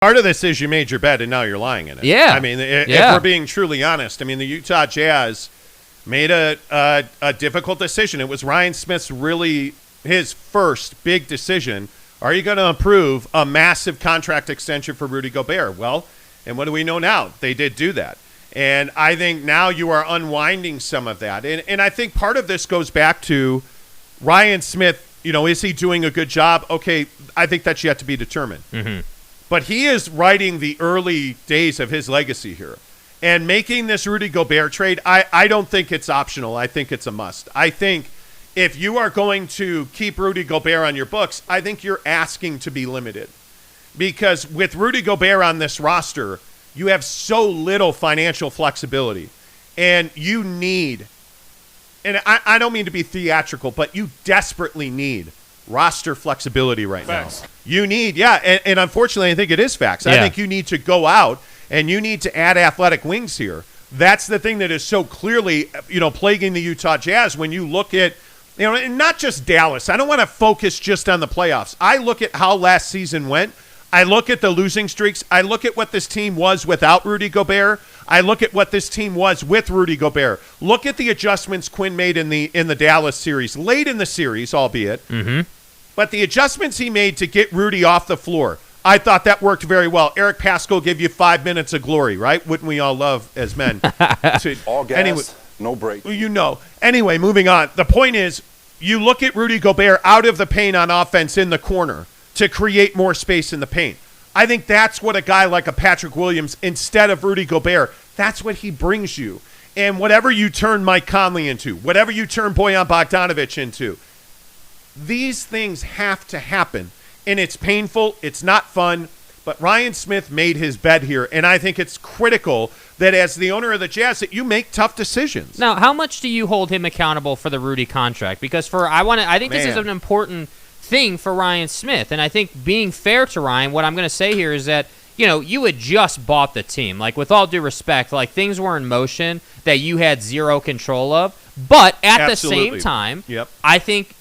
Part of this is you made your bed and now you're lying in it. Yeah. I mean, if we're being truly honest, I mean, the Utah Jazz made a difficult decision. It was Ryan Smith's really his first big decision. Are you going to approve a massive contract extension for Rudy Gobert? Well, and what do we know now? They did do that. And I think now you are unwinding some of that. And I think part of this goes back to Ryan Smith, is he doing a good job? Okay, I think that's yet to be determined. Mm-hmm. But he is writing the early days of his legacy here. And making this Rudy Gobert trade, I don't think it's optional. I think it's a must. I think if you are going to keep Rudy Gobert on your books, I think you're asking to be limited. Because with Rudy Gobert on this roster, you have so little financial flexibility. And you need, and I don't mean to be theatrical, but you desperately need roster flexibility right Facts. now. You need, and unfortunately, I think it is facts. I think you need to go out and you need to add athletic wings here. That's the thing that is so clearly, plaguing the Utah Jazz when you look at, and not just Dallas. I don't want to focus just on the playoffs. I look at how last season went. I look at the losing streaks. I look at what this team was without Rudy Gobert. I look at what this team was with Rudy Gobert. Look at the adjustments Quinn made in the Dallas series, late in the series, albeit. Mm-hmm. But the adjustments he made to get Rudy off the floor, I thought that worked very well. Eric Paschall gave you 5 minutes of glory, right? Wouldn't we all love as men? All gas, no break. Anyway, moving on. The point is, you look at Rudy Gobert out of the paint on offense in the corner to create more space in the paint. I think that's what a guy like a Patrick Williams, instead of Rudy Gobert, that's what he brings you. And whatever you turn Mike Conley into, whatever you turn Bojan Bogdanovic into, these things have to happen. And it's painful. It's not fun. But Ryan Smith made his bed here. And I think it's critical that as the owner of the Jazz that you make tough decisions. Now, how much do you hold him accountable for the Rudy contract? Because I think this is an important thing for Ryan Smith. And I think being fair to Ryan, what I'm going to say here is that, you had just bought the team. Like, with all due respect, like, things were in motion that you had zero control of. But at the same time, I think,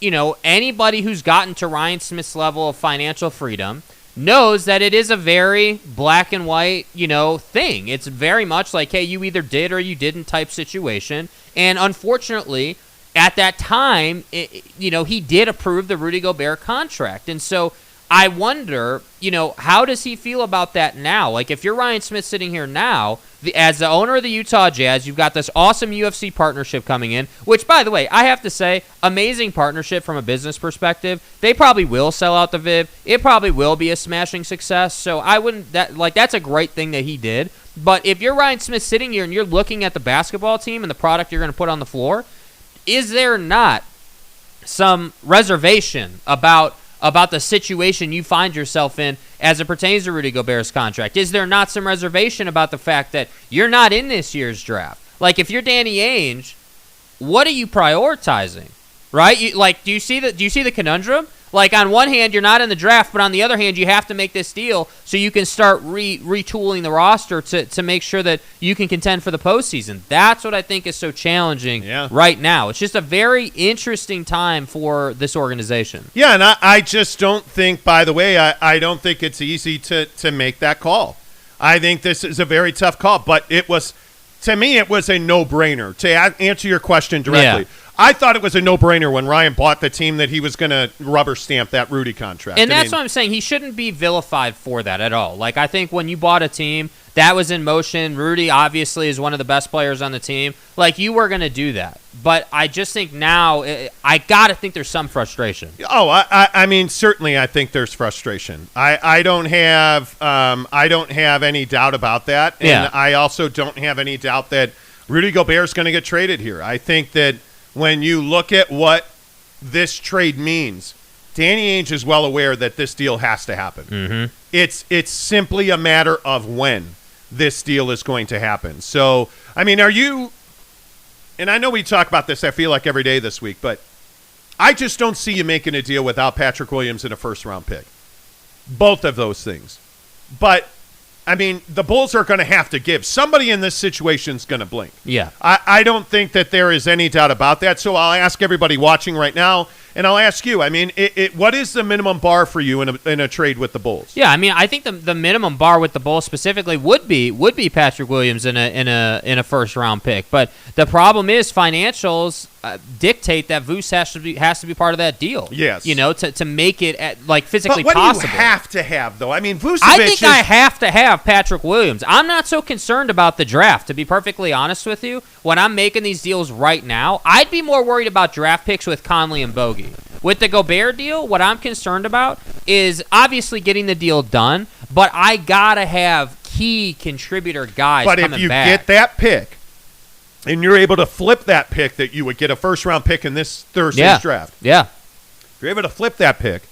anybody who's gotten to Ryan Smith's level of financial freedom knows that it is a very black and white, thing. It's very much like, hey, you either did or you didn't type situation. And unfortunately, at that time, he did approve the Rudy Gobert contract. And so I wonder, how does he feel about that now? Like, if you're Ryan Smith sitting here now, as the owner of the Utah Jazz, you've got this awesome UFC partnership coming in, which, by the way, I have to say, amazing partnership from a business perspective. They probably will sell out the Viv. It probably will be a smashing success. So that's a great thing that he did. But if you're Ryan Smith sitting here and you're looking at the basketball team and the product you're going to put on the floor, is there not some reservation about the situation you find yourself in as it pertains to Rudy Gobert's contract? Is there not some reservation about the fact that you're not in this year's draft? Like, if you're Danny Ainge, what are you prioritizing? Right? Do you see the conundrum? Like, on one hand, you're not in the draft, but on the other hand, you have to make this deal so you can start retooling the roster to make sure that you can contend for the postseason. That's what I think is so challenging right now. It's just a very interesting time for this organization. Yeah, and I just don't think, by the way, I don't think it's easy to make that call. I think this is a very tough call, but to me, it was a no-brainer. To answer your question directly, I thought it was a no-brainer when Ryan bought the team that he was going to rubber stamp that Rudy contract. And that's what I'm saying. He shouldn't be vilified for that at all. Like, I think when you bought a team that was in motion, Rudy obviously is one of the best players on the team. Like, you were going to do that. But I just think now, I got to think there's some frustration. Oh, I mean, certainly I think there's frustration. I don't have any doubt about that. And I also don't have any doubt that Rudy Gobert is going to get traded here. I think that when you look at what this trade means, Danny Ainge is well aware that this deal has to happen. Mm-hmm. It's simply a matter of when this deal is going to happen. So, I mean, are you – and I know we talk about this, I feel like, every day this week, but I just don't see you making a deal without Patrick Williams and a first-round pick. Both of those things. But – I mean, the Bulls are going to have to give. Somebody in this situation is going to blink. Yeah. I don't think that there is any doubt about that. So I'll ask everybody watching right now, And I'll ask you, I mean, what is the minimum bar for you in a trade with the Bulls? Yeah, I mean, I think the minimum bar with the Bulls specifically would be Patrick Williams in a first round pick. But the problem is financials dictate that Vuce has to be part of that deal. Yes, to make it physically but what possible. Do you have to have though? I mean, Vucevic. I think I have to have Patrick Williams. I'm not so concerned about the draft, to be perfectly honest with you. When I'm making these deals right now, I'd be more worried about draft picks with Conley and Bogey. With the Gobert deal, what I'm concerned about is obviously getting the deal done, but I gotta have key contributor guys coming back. But if you get that pick, and you're able to flip that pick that you would get a first-round pick in this Thursday's draft. Yeah. If you're able to flip that pick,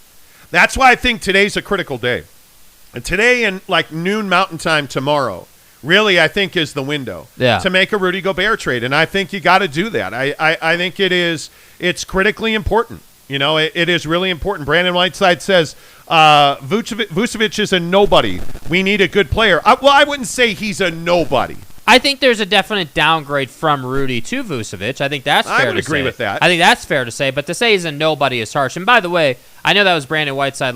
that's why I think today's a critical day. And today and noon Mountain Time tomorrow, really I think is the window to make a Rudy Gobert trade. And I think you got to do that. I think it's critically important. It is really important. Brandon Whiteside says, Vucevic is a nobody. We need a good player. I wouldn't say he's a nobody. I think there's a definite downgrade from Rudy to Vucevic. I think that's fair to say. I would agree with that. I think that's fair to say, but to say he's a nobody is harsh. And by the way, I know that was Brandon Whiteside.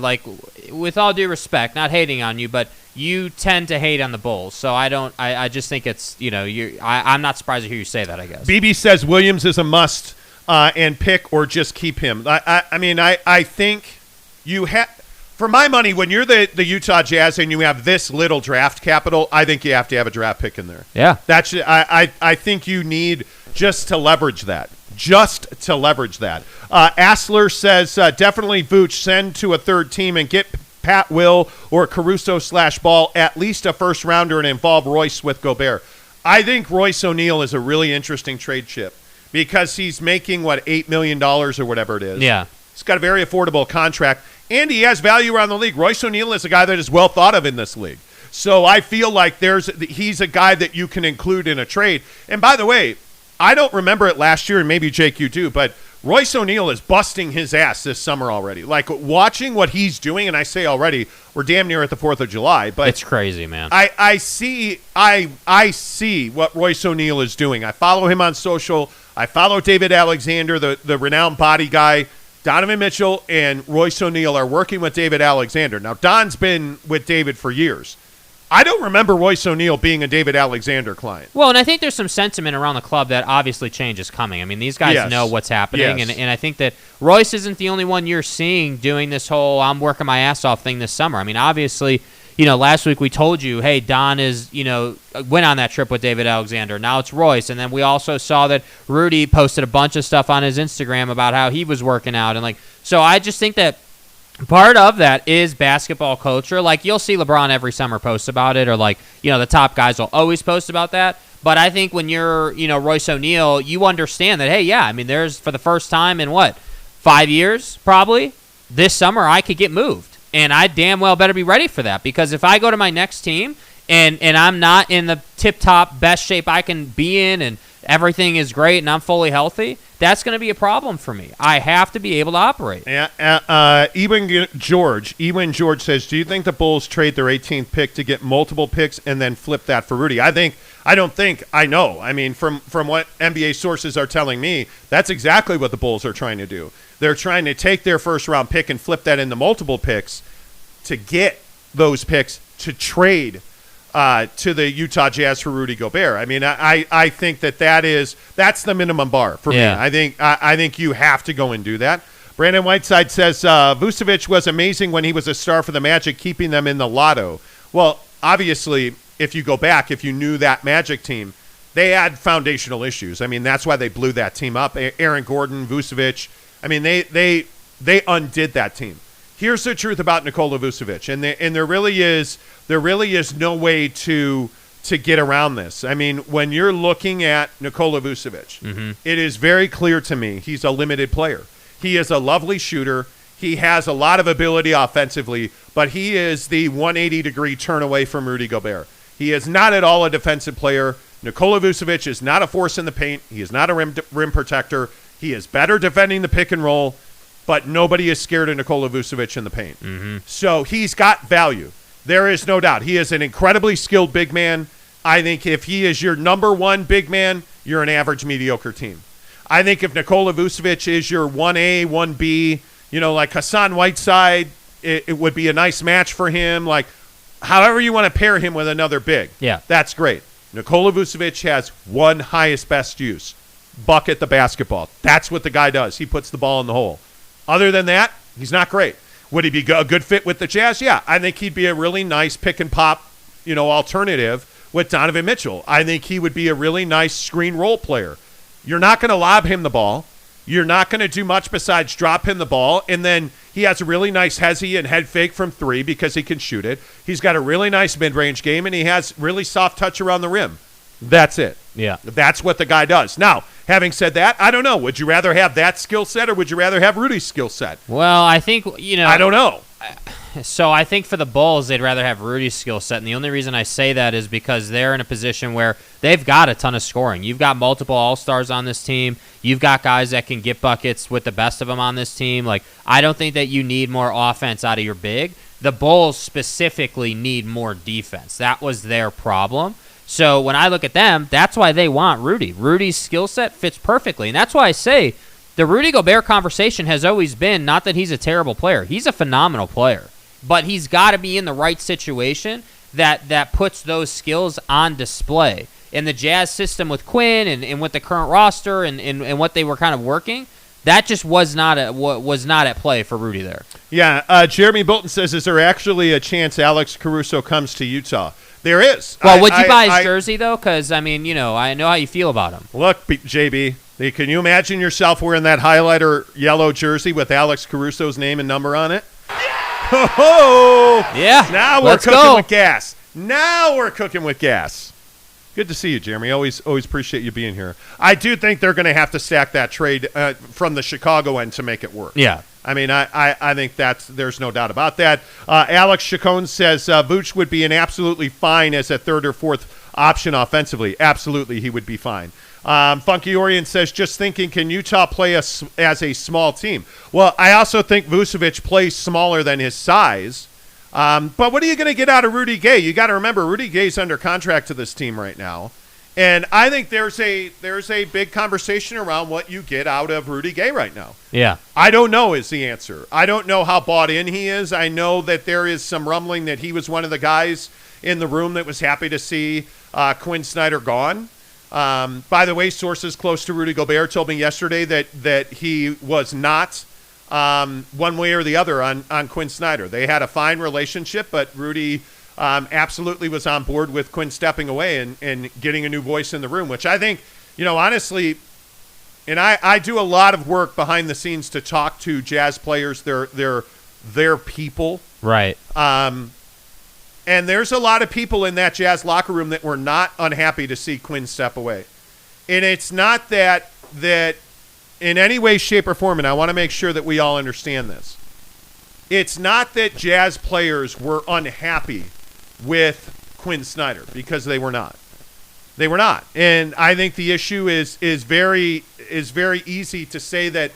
With all due respect, not hating on you, but you tend to hate on the Bulls. So I just think it's, I'm not surprised to hear you say that, I guess. BB says Williams is a must and pick or just keep him. I think you have... For my money, when you're the Utah Jazz and you have this little draft capital, I think you have to have a draft pick in there. Yeah. I think you need just to leverage that. Asler says, definitely Vooch, send to a third team and get Pat Will or Caruso/Ball at least a first-rounder and involve Royce with Gobert. I think Royce O'Neal is a really interesting trade chip because he's making, $8 million or whatever it is. Yeah. He's got a very affordable contract. And he has value around the league. Royce O'Neal is a guy that is well thought of in this league. So I feel like he's a guy that you can include in a trade. And by the way, I don't remember it last year, and maybe, Jake, you do, but Royce O'Neal is busting his ass this summer already. Watching what he's doing, and I say already, we're damn near at the 4th of July. But it's crazy, man. I see what Royce O'Neal is doing. I follow him on social. I follow David Alexander, the renowned body guy. Donovan Mitchell and Royce O'Neal are working with David Alexander. Now, Don's been with David for years. I don't remember Royce O'Neal being a David Alexander client. Well, and I think there's some sentiment around the club that obviously change is coming. I mean, these guys know what's happening, and I think that Royce isn't the only one you're seeing doing this whole I'm working my ass off thing this summer. I mean, obviously, last week we told you, hey, Don went on that trip with David Alexander. Now it's Royce. And then we also saw that Rudy posted a bunch of stuff on his Instagram about how he was working out. And so I just think that part of that is basketball culture. You'll see LeBron every summer post about it, or the top guys will always post about that. But I think when you're, Royce O'Neal, you understand that, hey, yeah, I mean, there's for the first time in 5 years probably this summer I could get moved. And I damn well better be ready for that, because if I go to my next team and I'm not in the tip-top best shape I can be in and everything is great and I'm fully healthy, that's going to be a problem for me. I have to be able to operate. Yeah. Ewan George says, do you think the Bulls trade their 18th pick to get multiple picks and then flip that for Rudy? I know. I mean, from what NBA sources are telling me, that's exactly what the Bulls are trying to do. They're trying to take their first-round pick and flip that into multiple picks to get those picks to trade to the Utah Jazz for Rudy Gobert. I mean, I think that's the minimum bar for me. I think you have to go and do that. Brandon Whiteside says, Vucevic was amazing when he was a star for the Magic, keeping them in the lotto. Well, obviously, if you go back, if you knew that Magic team, they had foundational issues. I mean, that's why they blew that team up. Aaron Gordon, Vucevic. I mean, they undid that team. Here's the truth about Nikola Vucevic, and there really is no way to get around this. I mean, when you're looking at Nikola Vucevic, it is very clear to me he's a limited player. He is a lovely shooter. He has a lot of ability offensively, but he is the 180-degree turn away from Rudy Gobert. He is not at all a defensive player. Nikola Vucevic is not a force in the paint. He is not a rim protector. He is better defending the pick and roll, but nobody is scared of Nikola Vucevic in the paint. So he's got value. There is no doubt. He is an incredibly skilled big man. I think if he is your number one big man, you're an average, mediocre team. I think if Nikola Vucevic is your 1A, 1B, like Hassan Whiteside, it would be a nice match for him. Like, however you want to pair him with another big. Yeah. That's great. Nikola Vucevic has one highest best use. Bucket the basketball. That's what the guy does. He puts the ball in the hole. Other than that, he's not great. Would he be a good fit with the Jazz? Yeah. I think he'd be a really nice pick and pop, alternative with Donovan Mitchell. I think he would be a really nice screen role player. You're not going to lob him the ball. You're not going to do much besides drop him the ball. And then he has a really nice hezzy and head fake from 3 because he can shoot it. He's got a really nice mid-range game, and he has really soft touch around the rim. That's it. Yeah. That's what the guy does. Now, having said that, I don't know. Would you rather have that skill set or would you rather have Rudy's skill set? Well, I think, I don't know. So I think for the Bulls, they'd rather have Rudy's skill set. And the only reason I say that is because they're in a position where they've got a ton of scoring. You've got multiple All-Stars on this team. You've got guys that can get buckets with the best of them on this team. Like, I don't think that you need more offense out of your big. The Bulls specifically need more defense. That was their problem. So when I look at them, that's why they want Rudy. Rudy's skill set fits perfectly. And that's why I say the Rudy Gobert conversation has always been not that he's a terrible player. He's a phenomenal player. But he's got to be in the right situation that puts those skills on display. In the Jazz system with Quinn and with the current roster and what they were kind of working, that just was not at play for Rudy there. Yeah, Jeremy Bolton says, is there actually a chance Alex Caruso comes to Utah? There is. Well, would you buy his jersey, though? Because, I know how you feel about him. Look, JB, can you imagine yourself wearing that highlighter yellow jersey with Alex Caruso's name and number on it? Oh, yeah. Now we're cooking with gas. Now we're cooking with gas. Good to see you, Jeremy. Always appreciate you being here. I do think they're going to have to stack that trade from the Chicago end to make it work. Yeah. I think there's no doubt about that. Alex Chacon says Vooch would be an absolutely fine as a third or fourth option offensively. Absolutely, he would be fine. Funky Orient says, just thinking, can Utah play as a small team? Well, I also think Vucevic plays smaller than his size. But what are you going to get out of Rudy Gay? You got to remember, Rudy Gay's under contract to this team right now. And I think there's a big conversation around what you get out of Rudy Gay right now. Yeah. I don't know is the answer. I don't know how bought in he is. I know that there is some rumbling that he was one of the guys in the room that was happy to see Quinn Snyder gone. By the way, sources close to Rudy Gobert told me yesterday that he was not one way or the other on Quinn Snyder. They had a fine relationship, but Rudy absolutely was on board with Quinn stepping away and getting a new voice in the room, which I think, honestly, and I do a lot of work behind the scenes to talk to Jazz players, their people. Right. And there's a lot of people in that Jazz locker room that were not unhappy to see Quinn step away. And it's not that in any way, shape, or form, and I want to make sure that we all understand this, it's not that Jazz players were unhappy with Quinn Snyder, because they were not. They were not. And I think the issue is very easy to say that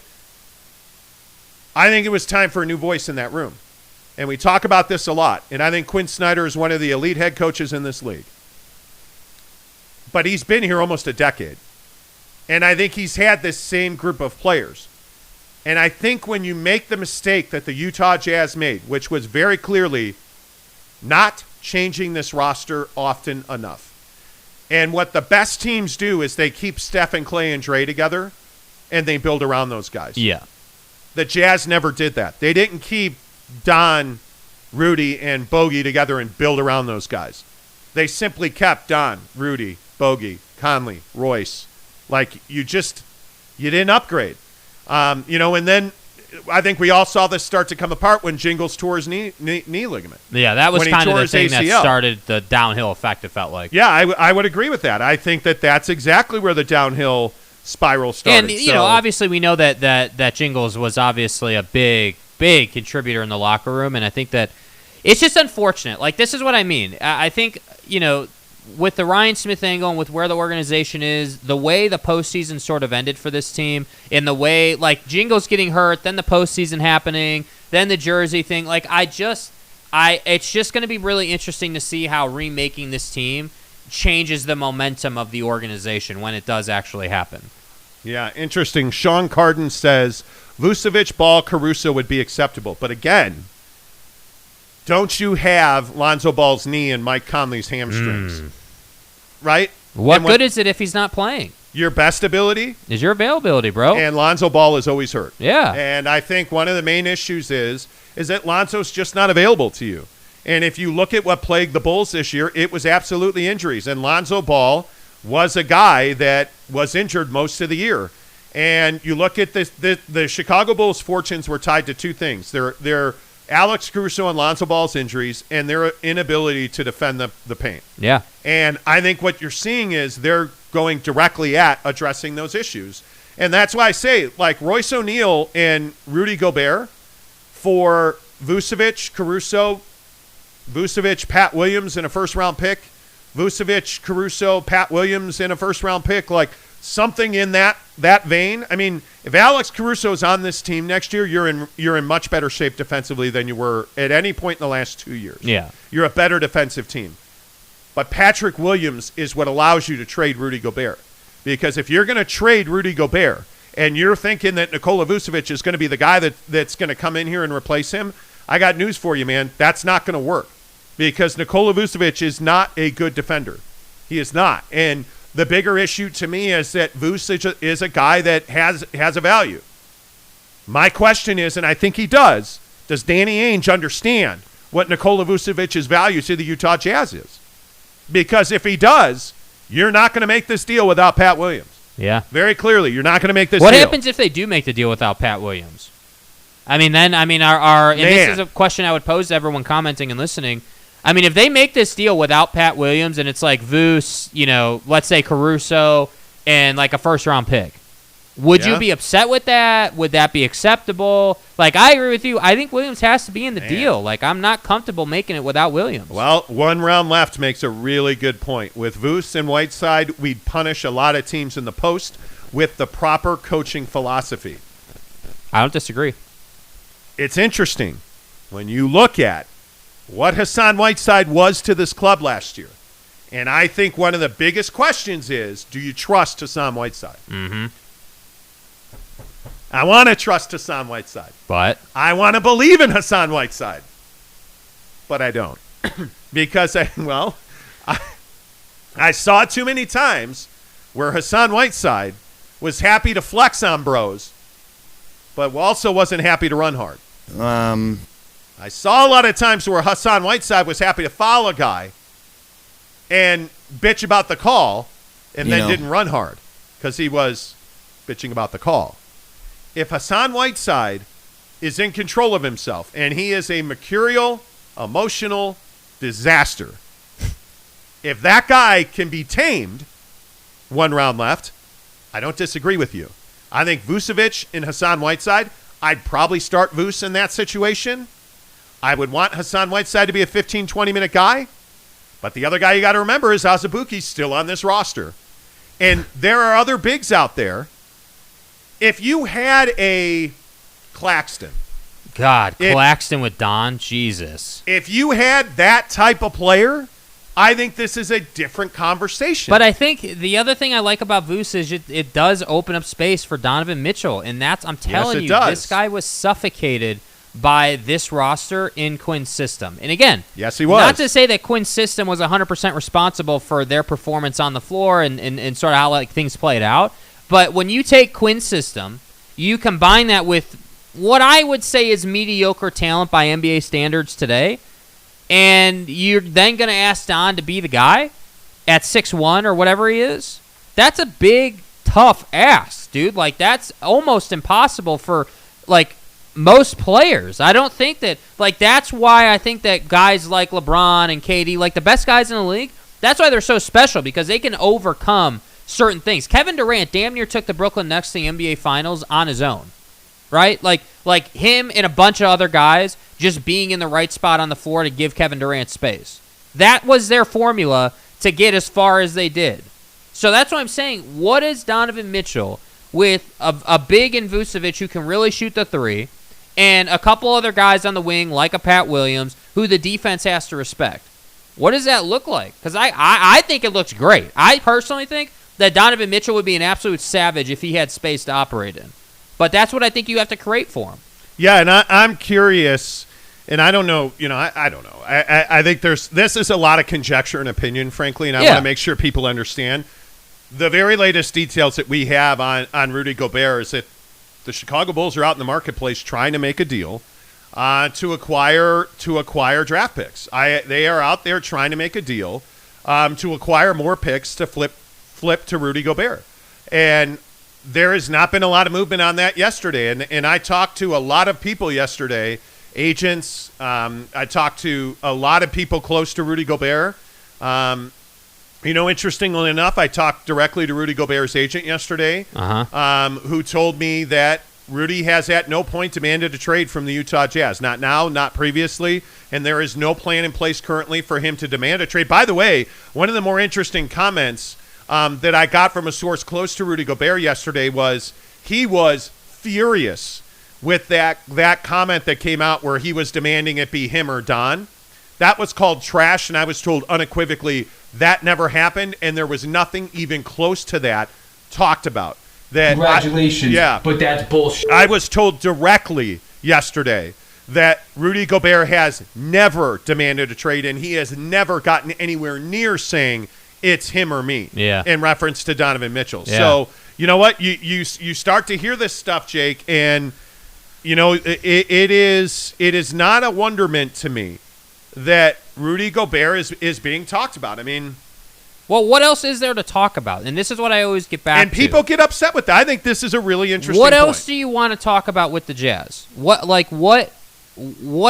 I think it was time for a new voice in that room. And we talk about this a lot. And I think Quinn Snyder is one of the elite head coaches in this league. But he's been here almost a decade. And I think he's had this same group of players. And I think when you make the mistake that the Utah Jazz made, which was very clearly not changing this roster often enough. And what the best teams do is they keep Steph and Clay and Dre together, and they build around those guys. Yeah. The Jazz never did that. They didn't keep Don, Rudy, and Bogey together and build around those guys. They simply kept Don, Rudy, Bogey, Conley, Royce. Like, you didn't upgrade. And then I think we all saw this start to come apart when Jingles tore his knee ligament. Yeah, that was kind of the thing ACL. that started the downhill effect, it felt like. Yeah, I would agree with that. I think that's exactly where the downhill spiral started. And, obviously we know that Jingles was obviously a big contributor in the locker room, and I think that it's just unfortunate. Like, this is what I mean. I think, with the Ryan Smith angle and with where the organization is, the way the postseason sort of ended for this team, in the way, like, Jingles getting hurt, then the postseason happening, then the jersey thing, like, it's just going to be really interesting to see how remaking this team changes the momentum of the organization when it does actually happen. Yeah, interesting. Sean Carden says Vucevic, Ball, Caruso would be acceptable. But again, don't you have Lonzo Ball's knee and Mike Conley's hamstrings? Right? What good is it if he's not playing? Your best ability is your availability, bro. And Lonzo Ball is always hurt. Yeah. And I think one of the main issues is that Lonzo's just not available to you. And if you look at what plagued the Bulls this year, it was absolutely injuries. And Lonzo Ball was a guy that was injured most of the year. And you look at the Chicago Bulls' fortunes were tied to two things. Their Alex Caruso and Lonzo Ball's injuries and their inability to defend the paint. Yeah. And I think what you're seeing is they're going directly at addressing those issues. And that's why I say, like, Royce O'Neal and Rudy Gobert for Vucevic, Caruso, Vucevic, Pat Williams in a first-round pick, Vucevic, Caruso, Pat Williams in a first-round pick, like something in that vein. I mean, if Alex Caruso is on this team next year, you're in much better shape defensively than you were at any point in the last 2 years. Yeah. You're a better defensive team. But Patrick Williams is what allows you to trade Rudy Gobert. Because if you're going to trade Rudy Gobert and you're thinking that Nikola Vucevic is going to be the guy that's going to come in here and replace him, I got news for you, man. That's not going to work. Because Nikola Vucevic is not a good defender. He is not. And the bigger issue to me is that Vucevic is a guy that has a value. My question is, and I think he does Danny Ainge understand what Nikola Vucevic's value to the Utah Jazz is? Because if he does, you're not going to make this deal without Pat Williams. Yeah. Very clearly, you're not going to make this deal. What deal. happens if they do make the deal without Pat Williams? I mean, and this is a question I would pose to everyone commenting and listening. I mean, if they make this deal without Pat Williams and it's like Vuce, let's say Caruso and like a first-round pick, would you be upset with that? Would that be acceptable? Like, I agree with you. I think Williams has to be in the deal. Like, I'm not comfortable making it without Williams. Well, 1 round left makes a really good point. With Vuce and Whiteside, we'd punish a lot of teams in the post with the proper coaching philosophy. I don't disagree. It's interesting when you look at what Hassan Whiteside was to this club last year. And I think one of the biggest questions is, do you trust Hassan Whiteside? Mm-hmm. I want to trust Hassan Whiteside. But? I want to believe in Hassan Whiteside. But I don't. Because, I saw too many times where Hassan Whiteside was happy to flex on bros, but also wasn't happy to run hard. I saw a lot of times where Hassan Whiteside was happy to foul a guy and bitch about the call and then didn't run hard because he was bitching about the call. If Hassan Whiteside is in control of himself and he is a mercurial, emotional disaster, if that guy can be tamed, 1 round left, I don't disagree with you. I think Vucevic and Hassan Whiteside, I'd probably start Vuce in that situation. I would want Hassan Whiteside to be a 15, 20-minute guy. But the other guy you got to remember is Azubuike's still on this roster. And there are other bigs out there. If you had a Claxton. Claxton with Don, Jesus. If you had that type of player, I think this is a different conversation. But I think the other thing I like about Vuce is it does open up space for Donovan Mitchell. And I'm telling you, this guy was suffocated by this roster in Quinn's system. And again, yes, he was. Not to say that Quinn's system was 100% responsible for their performance on the floor and sort of how things played out. But when you take Quinn's system, you combine that with what I would say is mediocre talent by NBA standards today, and you're then going to ask Don to be the guy at 6'1" or whatever he is, that's a big, tough ask, dude. Like, that's almost impossible for, most players. I don't think that, that's why I think that guys like LeBron and KD, the best guys in the league, that's why they're so special, because they can overcome certain things. Kevin Durant damn near took the Brooklyn Nets to the NBA Finals on his own, right? Like him and a bunch of other guys just being in the right spot on the floor to give Kevin Durant space. That was their formula to get as far as they did. So that's what I'm saying. What is Donovan Mitchell with a big in Vucevic who can really shoot the three, and a couple other guys on the wing like a Pat Williams who the defense has to respect? What does that look like? Because I think it looks great. I personally think that Donovan Mitchell would be an absolute savage if he had space to operate in. But that's what I think you have to create for him. Yeah, and I'm curious, and I don't know, I don't know. I think this is a lot of conjecture and opinion, frankly, and I want to make sure people understand. The very latest details that we have on Rudy Gobert is that the Chicago Bulls are out in the marketplace trying to make a deal to acquire draft picks. They are out there trying to make a deal to acquire more picks to flip to Rudy Gobert. And there has not been a lot of movement on that yesterday. And I talked to a lot of people yesterday, agents. I talked to a lot of people close to Rudy Gobert. Interestingly enough, I talked directly to Rudy Gobert's agent yesterday, who told me that Rudy has at no point demanded a trade from the Utah Jazz. Not now, not previously, and there is no plan in place currently for him to demand a trade. By the way, one of the more interesting comments that I got from a source close to Rudy Gobert yesterday was he was furious with that comment that came out where he was demanding it be him or Don. That was called trash, and I was told unequivocally that never happened, and there was nothing even close to that talked about. Congratulations, but that's bullshit. I was told directly yesterday that Rudy Gobert has never demanded a trade, and he has never gotten anywhere near saying it's him or me in reference to Donovan Mitchell. Yeah. So, you know what? You start to hear this stuff, Jake, and, it is not a wonderment to me that Rudy Gobert is being talked about. I mean, well, what else is there to talk about? And this is what I always get back to. And people get upset with that. I think this is a really interesting What else do you want to talk about with the Jazz? What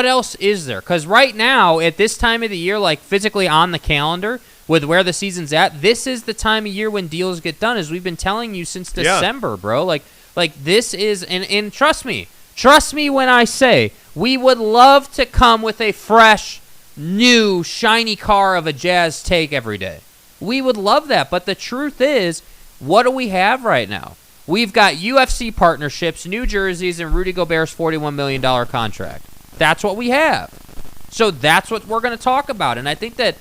else is there? Because right now, at this time of the year, like physically on the calendar, with where the season's at, this is the time of year when deals get done, as we've been telling you since December, bro. Like this is, and trust me when I say we would love to come with a fresh, new, shiny car of a Jazz take every day. We would love that, but the truth is, what do we have right now? We've got UFC partnerships, New Jerseys, and Rudy Gobert's $41 million contract. That's what we have. So that's what we're going to talk about. And I think that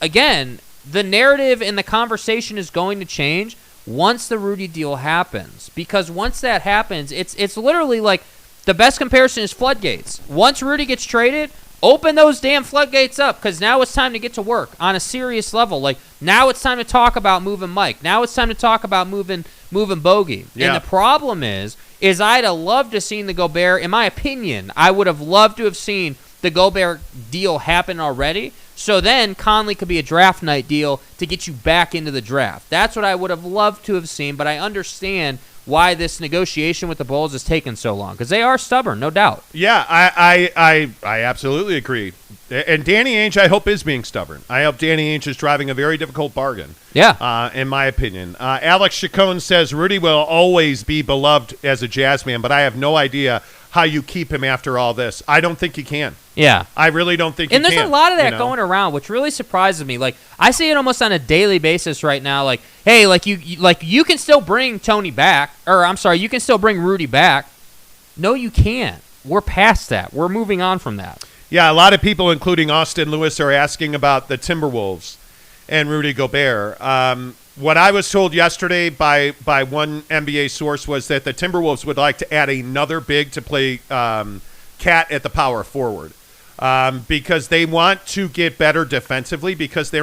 again, the narrative and the conversation is going to change once the Rudy deal happens. Because once that happens, it's literally like the best comparison is floodgates. Once Rudy gets traded, open those damn floodgates up, because now it's time to get to work on a serious level. Like, now it's time to talk about moving Mike. Now it's time to talk about moving Bogey. Yeah. And the problem is I'd have loved to have seen the Gobert, in my opinion, I would have loved to have seen the Gobert deal happen already, so then Conley could be a draft night deal to get you back into the draft. That's what I would have loved to have seen, but I understand why this negotiation with the Bulls has taken so long, because they are stubborn, no doubt. Yeah, I absolutely agree. And Danny Ainge, I hope, is being stubborn. I hope Danny Ainge is driving a very difficult bargain. Yeah. In my opinion. Alex Chacon says, Rudy will always be beloved as a Jazz man, but I have no idea how you keep him after all this. I don't think you can. Yeah. I really don't think you can. And there's a lot of that going around, which really surprises me. Like, I see it almost on a daily basis right now. Like, hey, you can still bring Tony back, or I'm sorry, you can still bring Rudy back. No, you can't. We're past that. We're moving on from that. Yeah, a lot of people, including Austin Lewis, are asking about the Timberwolves and Rudy Gobert. What I was told yesterday by one NBA source was that the Timberwolves would like to add another big to play Cat at the power forward because they want to get better defensively, because the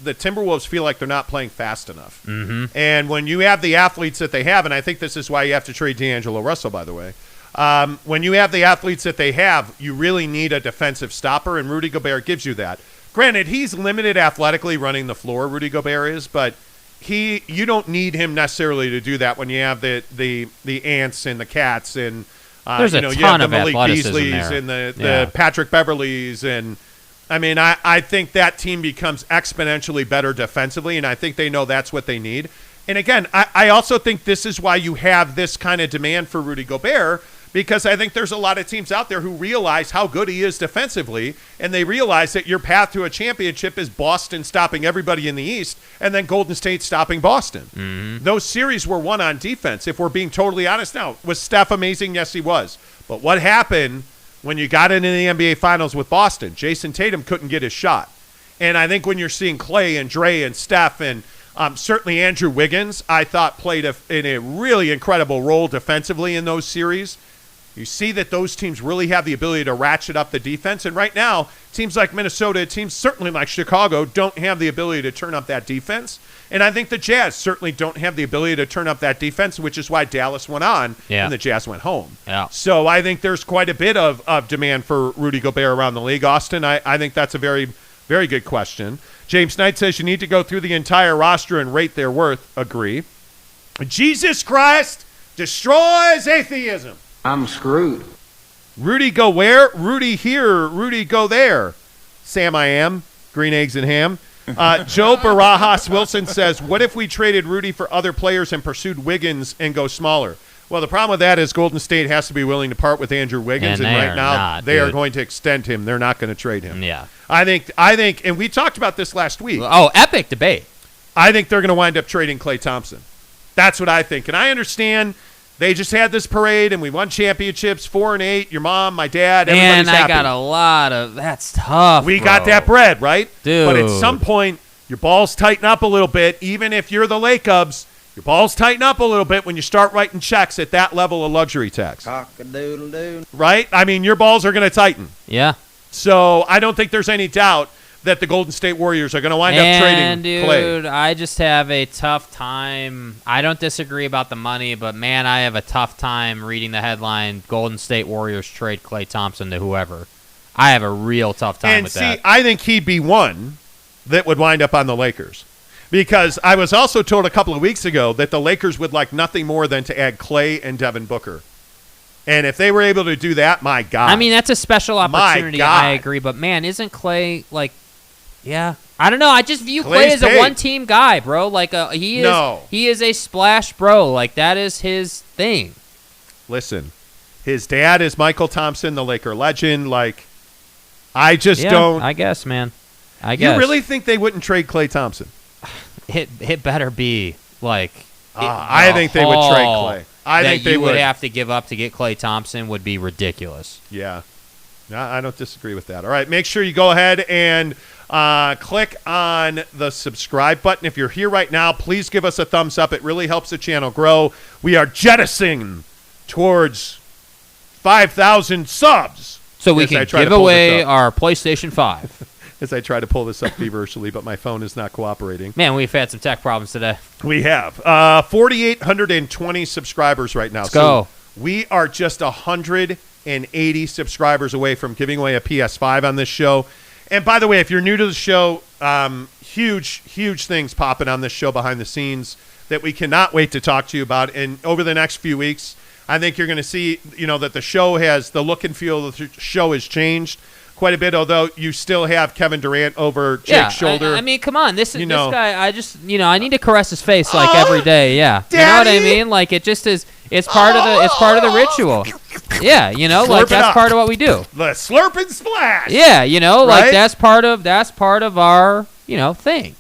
Timberwolves feel like they're not playing fast enough. Mm-hmm. And when you have the athletes that they have, and I think this is why you have to trade D'Angelo Russell, by the way, when you have the athletes that they have, you really need a defensive stopper, and Rudy Gobert gives you that. Granted, he's limited athletically running the floor, Rudy Gobert is, but you don't need him necessarily to do that when you have the Ants and the Cats and there's a ton of Malik athleticism Beasleys there. and the Patrick Beverleys, and I mean I think that team becomes exponentially better defensively, and I think they know that's what they need. And again, I also think this is why you have this kind of demand for Rudy Gobert, because I think there's a lot of teams out there who realize how good he is defensively, and they realize that your path to a championship is Boston stopping everybody in the East and then Golden State stopping Boston. Mm-hmm. Those series were won on defense, if we're being totally honest. Now, was Steph amazing? Yes, he was. But what happened when you got into the NBA Finals with Boston? Jason Tatum couldn't get his shot. And I think when you're seeing Clay and Dre and Steph and Certainly Andrew Wiggins, I thought, played in a really incredible role defensively in those series. You see that those teams really have the ability to ratchet up the defense. And right now, teams like Minnesota, teams certainly like Chicago, don't have the ability to turn up that defense. And I think the Jazz certainly don't have the ability to turn up that defense, which is why Dallas went on and the Jazz went home. Yeah. So I think there's quite a bit of demand for Rudy Gobert around the league. Austin, I think that's a very, very good question. James Knight says you need to go through the entire roster and rate their worth. Agree. Jesus Christ destroys atheism. I'm screwed. Rudy go where? Rudy here. Rudy go there. Sam I am. Green eggs and ham. Joe Barajas Wilson says, what if we traded Rudy for other players and pursued Wiggins and go smaller? Well, the problem with that is Golden State has to be willing to part with Andrew Wiggins, and right now they are going to extend him. They're not going to trade him. Yeah. I think, and we talked about this last week. Oh, epic debate. I think they're going to wind up trading Klay Thompson. That's what I think. And I understand they just had this parade, and we won championships, 4-8. Your mom, my dad, everybody's happy. And I got a lot of – that's tough, We got that bread, right? Dude. But at some point, your balls tighten up a little bit. Even if you're the Lake Cubs, your balls tighten up a little bit when you start writing checks at that level of luxury tax. Cock-a-doodle-doo. Right? I mean, your balls are going to tighten. Yeah. So I don't think there's any doubt that the Golden State Warriors are going to wind up trading Klay. Dude, I just have a tough time. I don't disagree about the money, but, man, I have a tough time reading the headline, Golden State Warriors trade Klay Thompson to whoever. I have a real tough time with that. And see, I think he'd be one that would wind up on the Lakers. Because I was also told a couple of weeks ago that the Lakers would like nothing more than to add Klay and Devin Booker. And if they were able to do that, my God. I mean, that's a special opportunity. I agree. But, man, isn't Klay, like, yeah. I don't know. I just view Klay as a one-team guy, bro. Like, he is a splash bro. Like, that is his thing. Listen, his dad is Michael Thompson, the Laker legend. Like, I just don't. I guess, man. I guess. You really think they wouldn't trade Klay Thompson? It better be, like, I think they would trade Klay. I think they would have to give up to get Klay Thompson would be ridiculous. Yeah. No, I don't disagree with that. All right, make sure you go ahead and click on the subscribe button. If you're here right now, please give us a thumbs up. It really helps the channel grow. We are jettisoning towards 5,000 subs. So we can give away our PlayStation 5. As I try to pull this up feverishly, but my phone is not cooperating. Man, we've had some tech problems today. We have. 4,820 subscribers right now. Let's go. We are just 180 subscribers away from giving away a PS5 on this show. And by the way, if you're new to the show, huge things popping on this show behind the scenes that we cannot wait to talk to you about. And over the next few weeks, I think you're going to see, that the look and feel of the show has changed quite a bit, although you still have Kevin Durant over Jake's shoulder. I mean, come on. This guy, I need to caress his face like every day. Yeah. Daddy? You know what I mean? Like, it just is, it's part of the ritual. Yeah. Like that's part of what we do. The slurp and splash. Yeah. Right? Like that's part of our, thing.